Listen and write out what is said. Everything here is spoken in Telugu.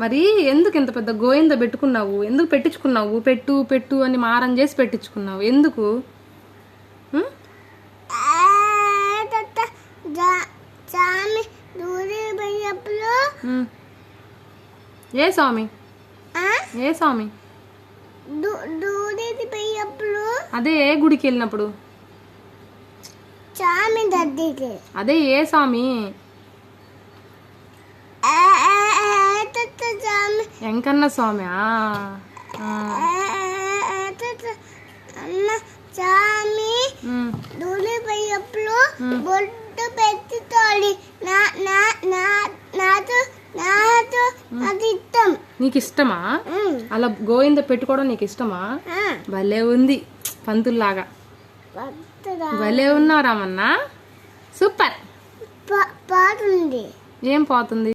మరి ఎందుకు ఇంత పెద్ద గోయింద పెట్టుకున్నావు? ఎందుకు పెట్టించుకున్నావు? పెట్టు పెట్టు అని మారం చేసి పెట్టించుకున్నావు ఎందుకు? ఏ స్వామి? ఏ స్వామి? అదే ఏ గుడికి వెళ్ళినప్పుడు? అదే ఏ స్వామి? వెంకన్న స్వామి. నీకు ఇష్టమా? అలా గోవింద పెట్టుకోవడం నీకు ఇష్టమా? భలే ఉంది, పంతుల్లాగా భలే ఉన్నావు రామన్నా. సూపర్. ఏం పోతుంది?